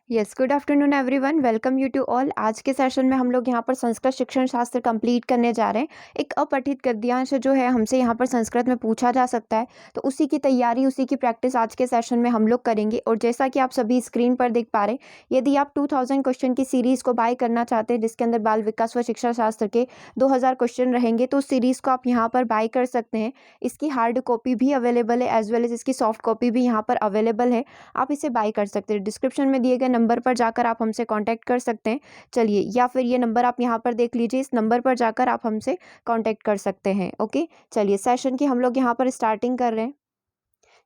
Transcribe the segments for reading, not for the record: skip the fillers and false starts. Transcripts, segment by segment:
Yes, good afternoon everyone, welcome you to all. आज के session में हम लोग यहाँ पर संस्कृत शिक्षण शास्त्र कंप्लीट करने जा रहे हैं। एक अपठित गद्यांश जो है हमसे यहाँ पर संस्कृत में पूछा जा सकता है, तो उसी की तैयारी, उसी की प्रैक्टिस आज के सेशन में हम लोग करेंगे। और जैसा कि आप सभी स्क्रीन पर देख पा रहे हैं, यदि आप 2000 क्वेश्चन की सीरीज़ को बाय करना चाहते हैं जिसके अंदर बाल विकास व शिक्षा शास्त्र के 2000 क्वेश्चन रहेंगे, तो उस सीरीज़ को आप यहाँ पर बाय कर सकते हैं। इसकी हार्ड कॉपी भी अवेलेबल है एज वेल एज इसकी सॉफ्ट कॉपी भी यहाँ पर अवेलेबल है। आप इसे बाय कर सकते हैं। डिस्क्रिप्शन में दिए गए नंबर पर जाकर आप हमसे कांटेक्ट कर सकते हैं। चलिए, या फिर ये नंबर आप यहाँ पर देख लीजिए, इस नंबर पर जाकर आप हमसे कांटेक्ट कर सकते हैं। ओके, चलिए सेशन की हम लोग यहाँ पर स्टार्टिंग कर रहे हैं।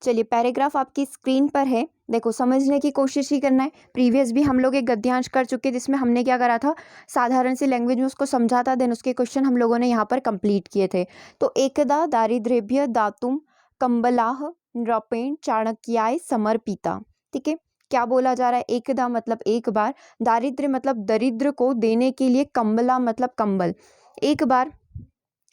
चलिए, पैराग्राफ आपकी स्क्रीन पर है। देखो, समझने की कोशिश ही करना है। प्रीवियस भी हम लोग एक गद्यांश कर चुके जिसमें हमने क्या करा था, साधारण सी लैंग्वेज में उसको समझा था, देन उसके क्वेश्चन हम लोगों ने यहाँ पर कंप्लीट किए थे। तो एकदा दारिद्र्यभ्य दातुम कंबलाह नृपेण चाणक्याय समर्पिता। ठीक है, क्या बोला जा रहा है? एकदा मतलब एक बार, दारिद्र्य मतलब दरिद्र को देने के लिए, कंबला मतलब कंबल। एक बार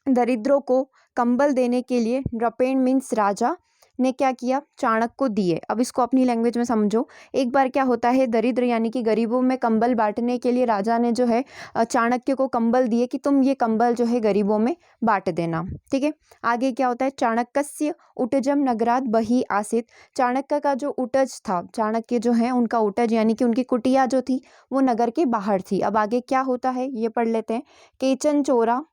दरिद्रों को कंबल देने के लिए नृपेण मीन्स राजा ने क्या किया, चाणक्य को दिए। अब इसको अपनी लैंग्वेज में समझो। एक बार क्या होता है, दरिद्र यानी कि गरीबों में कंबल बांटने के लिए राजा ने जो है चाणक्य को कंबल दिए कि तुम ये कंबल जो है गरीबों में बांट देना। ठीक है, आगे क्या होता है, चाणक्यस्य उटजम नगरात बही आसित। चाणक्य का जो उटज था, चाणक्य जो है उनका उटज यानी कि उनकी कुटिया जो थी वो नगर के बाहर थी। अब आगे क्या होता है ये पढ़ लेते हैं। केचन चोरा,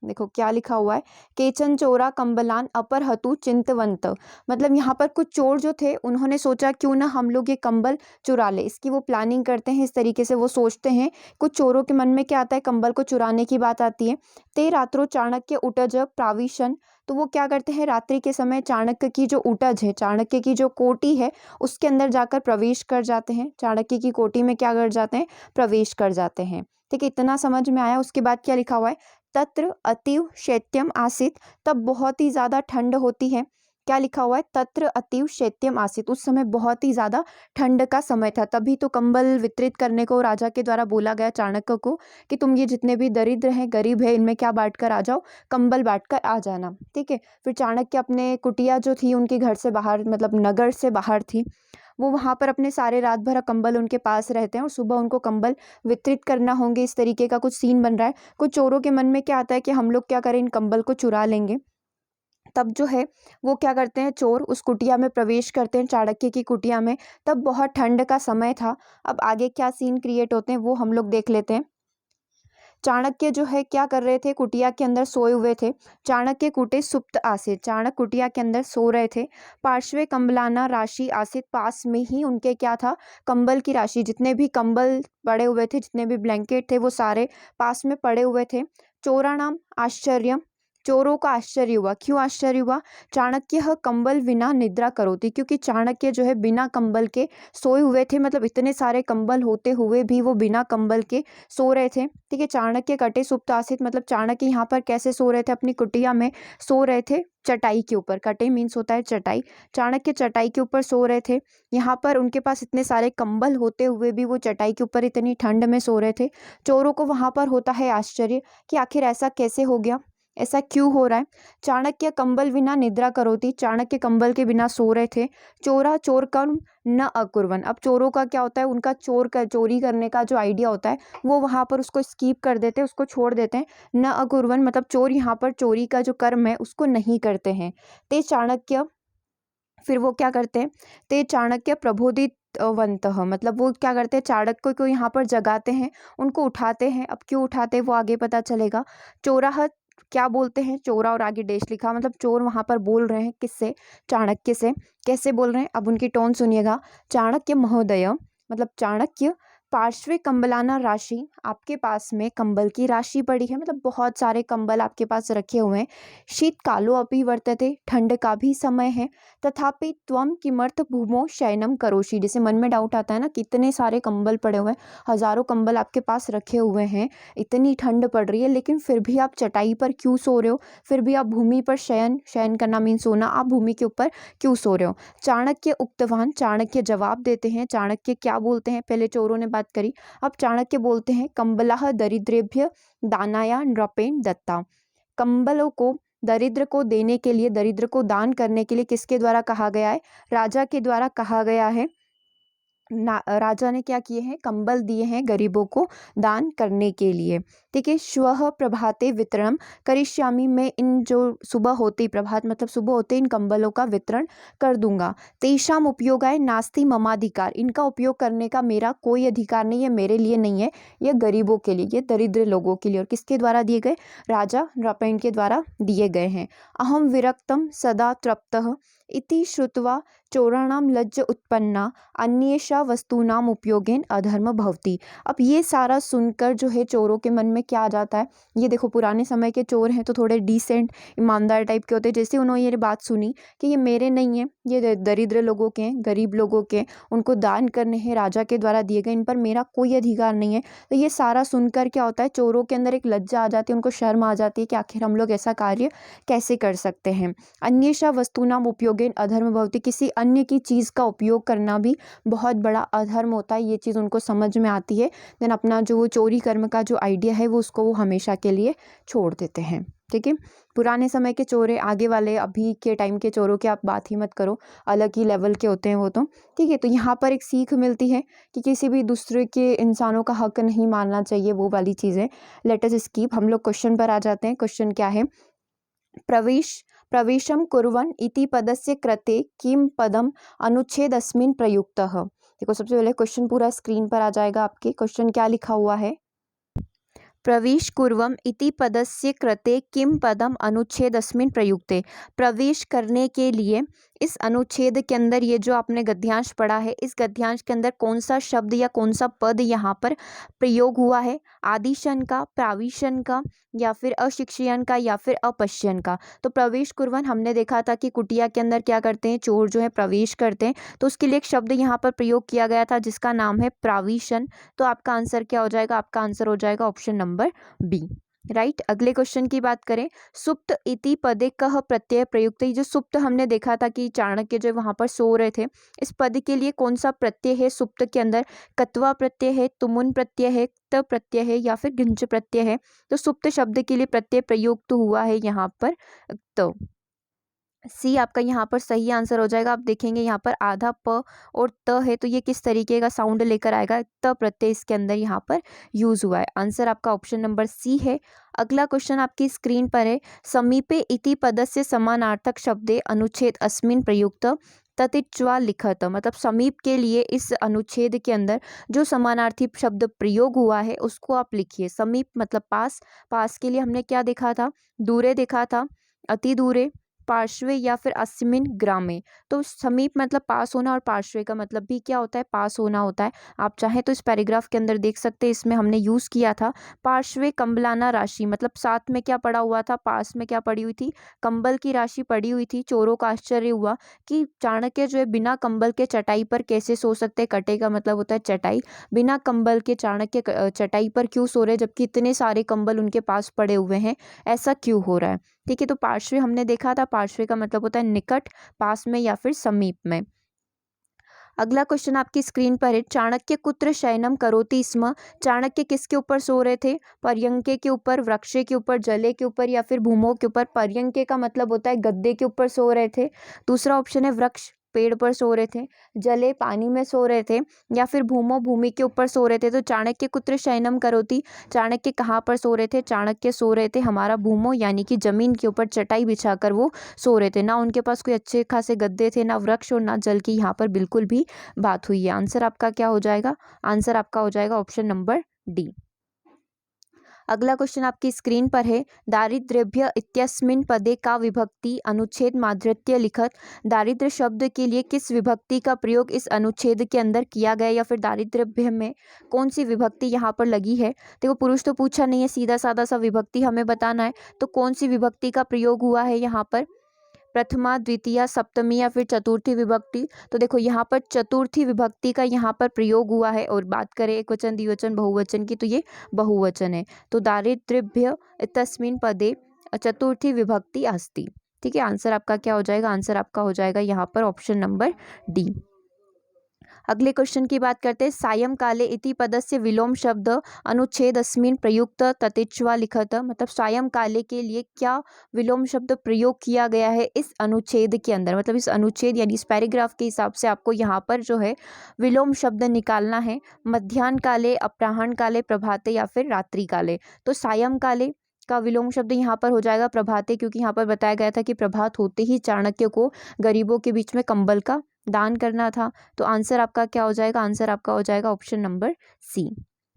देखो क्या लिखा हुआ है, केचन चोरा कंबलान अपर हतु चिंतवंत। मतलब यहाँ पर कुछ चोर जो थे उन्होंने सोचा क्यों ना हम लोग ये कंबल चुरा ले, इसकी वो प्लानिंग करते हैं। इस तरीके से वो सोचते हैं। कुछ चोरों के मन में क्या आता है, कंबल को चुराने की बात आती है। ते रात्रो चाणक्य उटज प्राविशन, तो वो क्या करते हैं, रात्रि के समय चाणक्य की जो उटज है, चाणक्य की जो कोठी है उसके अंदर जाकर प्रवेश कर जाते हैं। चाणक्य की कोठी में क्या कर जाते हैं, प्रवेश कर जाते हैं। ठीक है, इतना समझ में आया। उसके बाद क्या लिखा हुआ है, तत्र अतीव शैत्यम आसित, तब बहुत ही ज़्यादा ठंड होती है। क्या लिखा हुआ है, तत्र अतीव शैत्यम आसित, उस समय बहुत ही ज़्यादा ठंड का समय था। तभी तो कंबल वितरित करने को राजा के द्वारा बोला गया चाणक्य को कि तुम ये जितने भी दरिद्र हैं, गरीब है, इनमें क्या बांट कर आ जाओ, कंबल बांट कर आ जाना। ठीक है, फिर चाणक्य अपने कुटिया जो थी उनके घर से बाहर, मतलब नगर से बाहर थी, वो वहाँ पर अपने सारे रात भर कंबल उनके पास रहते हैं और सुबह उनको कंबल वितरित करना होंगे। इस तरीके का कुछ सीन बन रहा है। कुछ चोरों के मन में क्या आता है कि हम लोग क्या करें, इन कंबल को चुरा लेंगे। तब जो है वो क्या करते हैं, चोर उस कुटिया में प्रवेश करते हैं, चाणक्य की कुटिया में। तब बहुत ठंड का समय था। अब आगे क्या सीन क्रिएट होते हैं वो हम लोग देख लेते हैं। चाणक्य जो है क्या कर रहे थे, कुटिया के अंदर सोए हुए थे। चाणक्य कुटे सुप्त आसित, चाणक्य कुटिया के अंदर सो रहे थे। पार्श्वे कंबलाना राशि आसित, पास में ही उनके क्या था, कंबल की राशि, जितने भी कंबल पड़े हुए थे, जितने भी ब्लैंकेट थे वो सारे पास में पड़े हुए थे। चोराणाम आश्चर्य, चोरों का आश्चर्य हुआ। क्यों आश्चर्य हुआ, चाणक्य कंबल बिना निद्रा करोति, क्योंकि चाणक्य जो है बिना कंबल के सोए हुए थे। मतलब इतने सारे कंबल होते हुए भी वो बिना कंबल के सो रहे थे। ठीक है, चाणक्य कटे सुप्त आसित, मतलब चाणक्य यहाँ पर कैसे सो रहे थे, अपनी कुटिया में सो रहे थे, चटाई के ऊपर। कटे मीन्स होता है चटाई। चाणक्य चटाई के ऊपर सो रहे थे। यहाँ पर उनके पास इतने सारे कंबल होते हुए भी वो चटाई के ऊपर इतनी ठंड में सो रहे थे। चोरों को वहाँ पर होता है आश्चर्य कि आखिर ऐसा कैसे हो गया, ऐसा क्यों हो रहा है। चाणक्य कंबल बिना निद्रा करोति, चाणक्य कंबल के बिना सो रहे थे। चोरा चोर कर्म न अकुर्वन, अब चोरों का क्या होता है, उनका चोरी करने का जो आइडिया होता है वो वहाँ पर उसको स्कीप कर देते हैं, उसको छोड़ देते हैं। न अकुर्वन मतलब चोर यहाँ पर चोरी का जो कर्म है उसको नहीं करते हैं। ते चाणक्य, फिर वो क्या करते हैं, ते चाणक्य प्रबोधित वंतः, मतलब वो क्या करते हैं, चाणक्य को यहाँ पर जगाते हैं, उनको उठाते हैं। अब क्यों उठाते हैं वो आगे पता चलेगा। चोराह, क्या बोलते हैं, चोरा और आगे डेश लिखा, मतलब चोर वहाँ पर बोल रहे हैं किससे, चाणक्य से। कैसे बोल रहे हैं, अब उनकी टोन सुनिएगा। चाणक्य महोदय, मतलब चाणक्य, पार्श्वे कंबलाना राशि, आपके पास में कंबल की राशि पड़ी है, मतलब बहुत सारे कंबल आपके पास रखे हुए हैं। शीतकालो अपि वर्तते, ठंड का भी समय है। तथापि त्वम किमर्थ भूमौ शयनम करोषि, जैसे मन में डाउट आता है ना, कितने सारे कंबल पड़े हुए हैं, हजारों कंबल आपके पास रखे हुए हैं, इतनी ठंड पड़ रही है, लेकिन फिर भी आप चटाई पर क्यों सो रहे हो, फिर भी आप भूमि पर शयन, शयन करना मीन सोना, आप भूमि के ऊपर क्यों सो रहे हो। चाणक्य उक्तवान, चाणक्य जवाब देते हैं। चाणक्य क्या बोलते हैं, पहले चोरों ने बात करी, अब चाणक्य बोलते हैं, कंबलाह दरिद्रेभ्य दानाया नृपेण दत्ता, कंबलों को दरिद्र को देने के लिए, दरिद्र को दान करने के लिए किसके द्वारा कहा गया है, राजा के द्वारा कहा गया है। राजा ने क्या किए हैं, कंबल दिए हैं गरीबों को दान करने के लिए। ठीक है, श्वः प्रभाते वितरणम करिष्यामि, मैं इन जो सुबह होते ही, प्रभात मतलब सुबह होते ही इन कंबलों का वितरण कर दूंगा। तेषाम उपयोगाय नास्ति ममाधिकार, इनका उपयोग करने का मेरा कोई अधिकार नहीं है, मेरे लिए नहीं है, ये गरीबों के लिए, ये दरिद्र लोगों के लिए। और किसके द्वारा दिए गए, राजा नृपेन के द्वारा दिए गए हैं। अहम विरक्तम सदा तृप्तः इति श्रुत्वा चोराणाम लज्ज उत्पन्ना अन्येषा वस्तूनाम उपयोगेन अधर्म भवति। अब ये सारा सुनकर जो है चोरों के मन में क्या आ जाता है, ये देखो पुराने समय के चोर हैं तो थोड़े डिसेंट ईमानदार टाइप के होते हैं। जैसे उन्होंने ये बात सुनी कि ये मेरे नहीं है, ये दरिद्र लोगों के हैं, गरीब लोगों के, उनको दान करने हैं, राजा के द्वारा दिए गए, इन पर मेरा कोई अधिकार नहीं है। तो ये सारा सुनकर क्या होता है, चोरों के अंदर एक लज्जा आ जाती है, उनको शर्म आ जाती है कि आखिर हम लोग ऐसा कार्य कैसे कर सकते हैं। अन्येषा वस्तूनाम उपयोगेन अधर्म भवति, किसी अन्य की चीज़ का उपयोग करना भी बहुत बड़ा अधर्म होता है, ये चीज़ उनको समझ में आती है। देन अपना जो वो चोरी कर्म का जो आइडिया है वो उसको वो हमेशा के लिए छोड़ देते हैं। ठीक है, पुराने समय के चोर, आगे वाले अभी के टाइम के चोरों की आप बात ही मत करो, अलग ही लेवल के होते हैं वो तो। ठीक है, तो यहाँ पर एक सीख मिलती है कि किसी भी दूसरे के इंसानों का हक नहीं मानना चाहिए, वो वाली चीज़ें। लेट अस स्किप, हम लोग क्वेश्चन पर आ जाते हैं। क्वेश्चन क्या है, प्रवेशम कुर्वन् इति पदस्य कृते किम पदम अनुच्छेदस्मिन् प्रयुक्तः। देखो सबसे पहले क्वेश्चन पूरा स्क्रीन पर आ जाएगा आपके। क्वेश्चन क्या लिखा हुआ है, प्रवेश कुर्वम इति पदस्य कृते किम पदम अनुच्छेदस्मिन् प्रयुक्ते। प्रवेश करने के लिए इस अनुच्छेद के अंदर, ये जो आपने गद्यांश पढ़ा है, इस गद्यांश के अंदर कौन सा शब्द या कौन सा पद यहाँ पर प्रयोग हुआ है, आदिशन का, प्राविशन का, या फिर अशिक्षयन का, या फिर अपश्यन का। तो प्रवेश कुर्वन हमने देखा था कि कुटिया के अंदर क्या करते हैं, चोर जो है प्रवेश करते हैं, तो उसके लिए एक शब्द यहाँ पर प्रयोग किया गया था जिसका नाम है प्राविशन। तो आपका आंसर क्या हो जाएगा, आपका आंसर हो जाएगा ऑप्शन नंबर बी, राइट। अगले क्वेश्चन की बात करें, सुप्त इति पदे कह प्रत्यय प्रयुक्त। जो सुप्त हमने देखा था कि चाणक्य जो वहां पर सो रहे थे, इस पद के लिए कौन सा प्रत्यय है सुप्त के अंदर, कत्वा प्रत्यय है, तुमुन प्रत्यय है, त प्रत्यय है, या फिर गिंच प्रत्यय है। तो सुप्त शब्द के लिए प्रत्यय प्रयुक्त हुआ है यहाँ पर तो सी आपका यहाँ पर सही आंसर हो जाएगा। आप देखेंगे यहाँ पर आधा प और त है, तो ये किस तरीके का साउंड लेकर आएगा, त प्रत्यय इसके अंदर यहाँ पर यूज हुआ है। आंसर आपका ऑप्शन नंबर सी है। अगला क्वेश्चन आपकी स्क्रीन पर है, समीपे इति पदस्य समानार्थक शब्दे अनुच्छेद अस्मिन् प्रयुक्त ततिच्वा लिखत। मतलब समीप के लिए इस अनुच्छेद के अंदर जो समानार्थी शब्द प्रयोग हुआ है उसको आप लिखिए। समीप मतलब पास, पास के लिए हमने क्या देखा था, दूरे देखा था, अति दूरे, पार्श्वे, या फिर अस्मिन ग्रामे। तो समीप मतलब पास होना, और पार्श्वे का मतलब भी क्या होता है, पास होना होता है। आप चाहें तो इस पैराग्राफ के अंदर देख सकते हैं, इसमें हमने यूज़ किया था पार्श्वे कंबलाना राशि, मतलब साथ में क्या पड़ा हुआ था, पास में क्या पड़ी हुई थी, कंबल की राशि पड़ी हुई थी। चोरों का आश्चर्य हुआ कि चाणक्य जो है बिना कंबल के चटाई पर कैसे सो सकते हैं। कटे का मतलब होता है चटाई, बिना कंबल के चाणक्य चटाई पर क्यों सो रहे, जबकि इतने सारे कंबल उनके पास पड़े हुए हैं, ऐसा क्यों हो रहा है। ठीक है, तो पार्श्वे हमने देखा था, पार्श्वे का मतलब होता है निकट, पास में, या फिर समीप में। अगला क्वेश्चन आपकी स्क्रीन पर है, चाणक्य कुत्र शयनम करोति स्म। चाणक्य किसके ऊपर सो रहे थे, पर्यंके के ऊपर, वृक्षे के ऊपर, जले के ऊपर, या फिर भूमो के ऊपर। पर्यंके का मतलब होता है गद्दे के ऊपर सो रहे थे। दूसरा ऑप्शन है वृक्ष, पेड़ पर सो रहे थे, जले पानी में सो रहे थे, या फिर भूमो भूमि के ऊपर सो रहे थे। तो चाणक्य कुत्र शयनम करोति, चाणक्य कहाँ पर सो रहे थे, चाणक्य सो रहे थे हमारा भूमो यानी कि जमीन के ऊपर चटाई बिछाकर वो सो रहे थे। ना उनके पास कोई अच्छे खासे गद्दे थे, ना वृक्ष, और ना जल की यहाँ पर बिल्कुल भी बात हुई है। आंसर आपका क्या हो जाएगा, आंसर आपका हो जाएगा ऑप्शन नंबर डी। अगला क्वेश्चन आपकी स्क्रीन पर है, दारिद्र्यभ्य इत्यस्मिन् पदे का विभक्ति अनुच्छेद माधृत्य लिखत। दारिद्र्य शब्द के लिए किस विभक्ति का प्रयोग इस अनुच्छेद के अंदर किया गया, या फिर दारिद्र्यभ्य में कौन सी विभक्ति यहाँ पर लगी है। देखो पुरुष तो पूछा नहीं है, सीधा साधा सा विभक्ति हमें बताना है। तो कौन सी विभक्ति का प्रयोग हुआ है यहाँ पर, प्रथमा, द्वितीया, सप्तमी, या फिर चतुर्थी विभक्ति। तो देखो यहाँ पर चतुर्थी विभक्ति का यहाँ पर प्रयोग हुआ है। और बात करें एक वचन, द्विवचन, बहुवचन की, तो ये बहुवचन है। तो दारिद्र्यभ्य तस्मिन् पदे चतुर्थी विभक्ति अस्ति। ठीक है, आंसर आपका क्या हो जाएगा, आंसर आपका हो जाएगा यहाँ पर ऑप्शन नंबर डी। अगले क्वेश्चन की बात करते हैं। सायंकाले इति पदस्य विलोम शब्द अनुच्छेदस्मिन् प्रयुक्त तथेच्वा लिखत। मतलब सायंकाले के लिए क्या विलोम शब्द प्रयोग किया गया है इस अनुच्छेद के अंदर। मतलब इस अनुच्छेद यानी इस पैराग्राफ के हिसाब से आपको यहाँ पर जो है विलोम शब्द निकालना है। मध्याह्न काले, अपराह्न काले, प्रभाते या फिर रात्रि काले। तो सायंकाले का विलोम शब्द यहाँ पर हो जाएगा प्रभाते, क्योंकि यहाँ पर बताया गया था कि प्रभात होते ही चाणक्य को गरीबों के बीच में कंबल का दान करना था। तो आंसर आपका क्या हो जाएगा? आंसर आपका हो जाएगा ऑप्शन नंबर सी,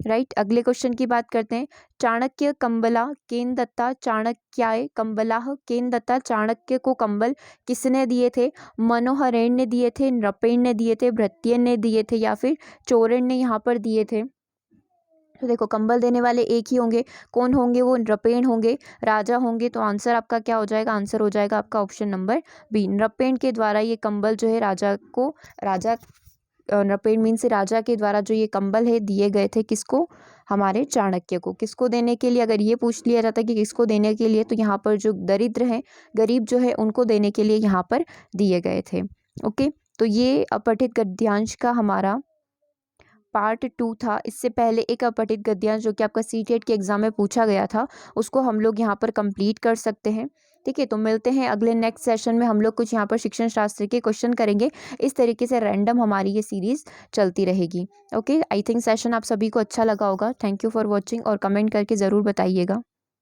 राइट। अगले क्वेश्चन की बात करते हैं। चाणक्य कंबला केन दत्ता चाणक्याय कंबलाह केन दत्ता। चाणक्य को कंबल किसने दिए थे? मनोहरेण ने दिए थे, नृपेण ने दिए थे, भृत्यन ने दिए थे या फिर चोरेण ने यहाँ पर दिए थे। तो देखो कंबल देने वाले एक ही होंगे। कौन होंगे? वो नृपेण होंगे, राजा होंगे। तो आंसर आपका क्या हो जाएगा? आंसर हो जाएगा आपका ऑप्शन नंबर बी। नृपेण के द्वारा ये कंबल जो है नृपेण मीन से राजा के द्वारा जो ये कंबल है दिए गए थे। किसको? हमारे चाणक्य को। किसको देने के लिए? अगर ये पूछ लिया जाता कि किसको देने के लिए, तो यहाँ पर जो दरिद्र हैं, गरीब जो है, उनको देने के लिए यहाँ पर दिए गए थे। ओके, तो ये अपठित गद्यांश का हमारा पार्ट 2 था। इससे पहले एक अपठित गद्यांश जो कि आपका सीटेट के एग्जाम में पूछा गया था, उसको हम लोग यहाँ पर कंप्लीट कर सकते हैं। ठीक है, तो मिलते हैं अगले नेक्स्ट सेशन में। हम लोग कुछ यहाँ पर शिक्षण शास्त्र के क्वेश्चन करेंगे। इस तरीके से रैंडम हमारी ये सीरीज चलती रहेगी। ओके, आई थिंक सेशन आप सभी को अच्छा लगा होगा। थैंक यू फॉर वॉचिंग और कमेंट करके ज़रूर बताइएगा।